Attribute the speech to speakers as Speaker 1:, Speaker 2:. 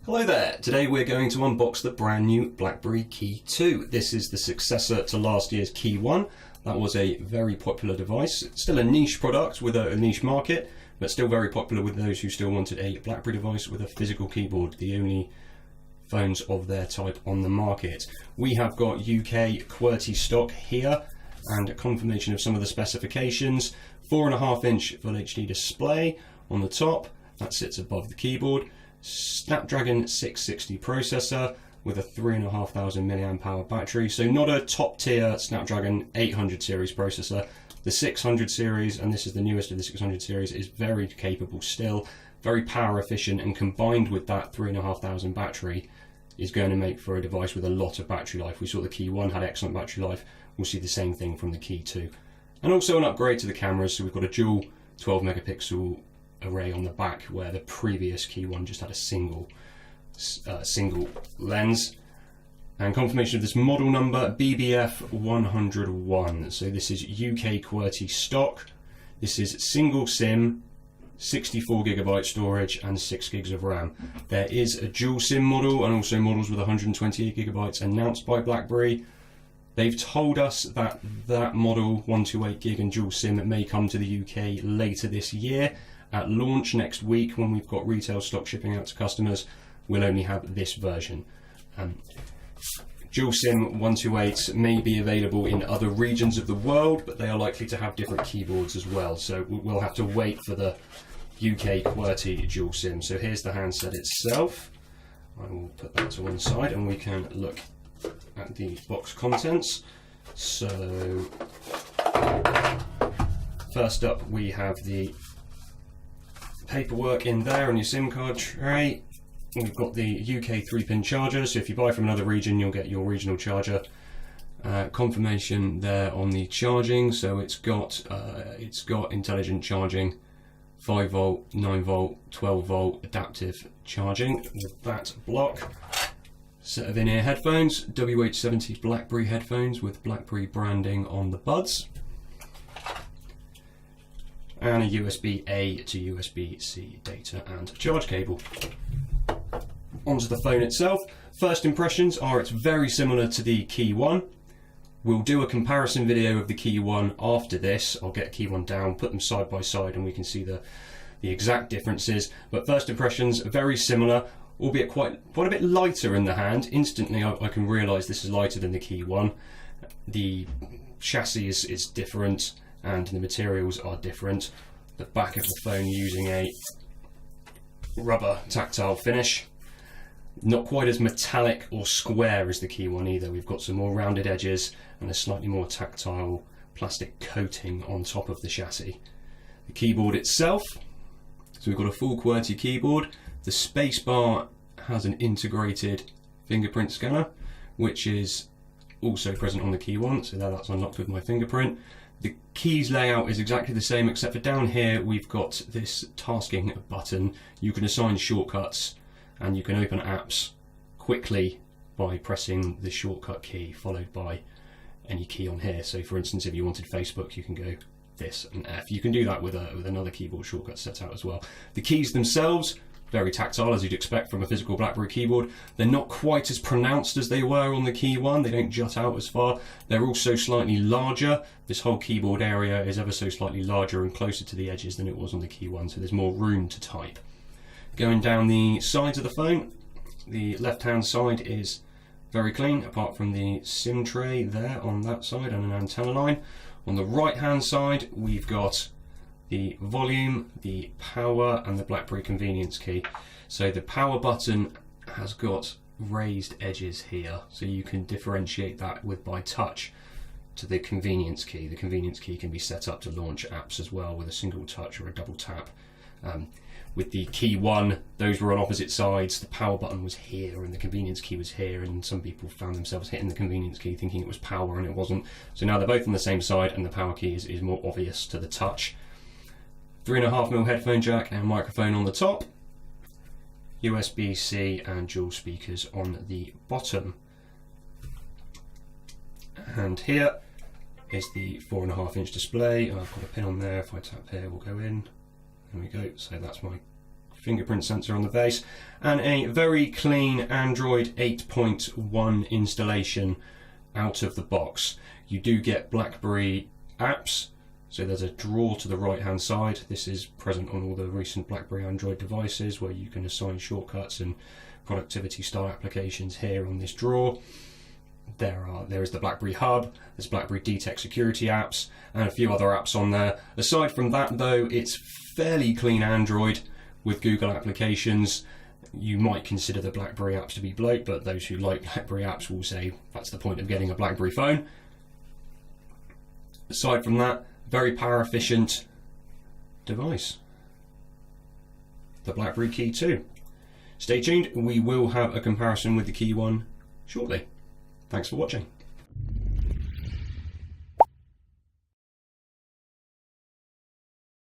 Speaker 1: Hello there, today we're going to unbox the brand new BlackBerry KEY2. This is the successor to last year's KEY1. That was a very popular device. It's still a niche product with a niche market, but still very popular with those who still wanted a BlackBerry device with a physical keyboard, the only phones of their type on the market. We have got UK QWERTY stock here and a confirmation of some of the specifications. 4.5-inch Full HD display on the top, that sits above the keyboard. Snapdragon 660 processor with a 3,500 mAh battery, so not a top tier Snapdragon 800 series processor. The 600 series, and this is the newest of the 600 series, is very capable still, very power efficient, and combined with that 3,500 battery is going to make for a device with a lot of battery life. We saw the KEY1 had excellent battery life. We'll see the same thing from the KEY2. And also an upgrade to the cameras, so we've got a dual 12 megapixel array on the back, where the previous KEY1 just had a single lens. And confirmation of this model number, BBF101. So this is UK QWERTY stock. This is single SIM, 64 GB storage and 6 GB of RAM. There is a dual SIM model and also models with 128 GB announced by BlackBerry. They've told us that that model 128 GB and dual SIM may come to the UK later this year. At launch next week, when we've got retail stock shipping out to customers, we'll only have this version. Dual SIM 128 may be available in other regions of the world, but they are likely to have different keyboards as well. So we'll have to wait for the UK QWERTY dual SIM. So here's the handset itself. I will put that to one side and we can look at the box contents. So first up we have the paperwork in there on your SIM card tray. We've got the UK 3-pin charger, so if you buy from another region you'll get your regional charger. Confirmation there on the charging, so it's got intelligent charging, 5 volt, 9 volt, 12 volt adaptive charging with that block. Set of in-ear headphones, WH-70 BlackBerry headphones with BlackBerry branding on the buds. And a USB-A to USB-C data and charge cable. Onto the phone itself. First impressions are it's very similar to the KEY1. We'll do a comparison video of the KEY1 after this. I'll get KEY1 down, put them side by side, and we can see the exact differences. But first impressions are very similar, albeit quite a bit lighter in the hand. Instantly I can realise this is lighter than the KEY1. The chassis is different and the materials are different. The back of the phone using a rubber tactile finish. Not quite as metallic or square as the KEY1 either. We've got some more rounded edges and a slightly more tactile plastic coating on top of the chassis. The keyboard itself, so we've got a full QWERTY keyboard. The spacebar has an integrated fingerprint scanner, which is also present on the KEY1, so that's unlocked with my fingerprint. The keys layout is exactly the same, except for down here we've got this tasking button. You can assign shortcuts and you can open apps quickly by pressing the shortcut key followed by any key on here. So for instance, if you wanted Facebook, you can go this and F. You can do that with another keyboard shortcut set out as well. The keys themselves, very tactile as you'd expect from a physical BlackBerry keyboard. They're not quite as pronounced as they were on the KEY1. They don't jut out as far. They're also slightly larger. This whole keyboard area is ever so slightly larger and closer to the edges than it was on the KEY1, so there's more room to type. Going down the sides of the phone, the left-hand side is very clean, apart from the SIM tray there on that side and an antenna line. On the right-hand side, we've got the volume, the power, and the BlackBerry convenience key. So the power button has got raised edges here, so you can differentiate that by touch to the convenience key. The convenience key can be set up to launch apps as well with a single touch or a double tap. With the KEY1, those were on opposite sides. The power button was here and the convenience key was here, and some people found themselves hitting the convenience key thinking it was power and it wasn't. So now they're both on the same side and the power key is more obvious to the touch. 3.5mm headphone jack and microphone on the top. USB-C and dual speakers on the bottom. And here is the 4.5-inch display. I've got a pin on there. If I tap here, we'll go in. There we go. So that's my fingerprint sensor on the base, and a very clean Android 8.1 installation out of the box. You do get BlackBerry apps, so there's a drawer to the right hand side. This is present on all the recent BlackBerry Android devices, where you can assign shortcuts and productivity style applications here on this drawer. There is the BlackBerry Hub, there's BlackBerry Detect security apps, and a few other apps on there. Aside from that though, it's fairly clean Android with Google applications. You might consider the BlackBerry apps to be bloat, but those who like BlackBerry apps will say that's the point of getting a BlackBerry phone. Aside from that, very power efficient device. The BlackBerry KEY2. Stay tuned, we will have a comparison with the Key 1 shortly. Thanks for watching.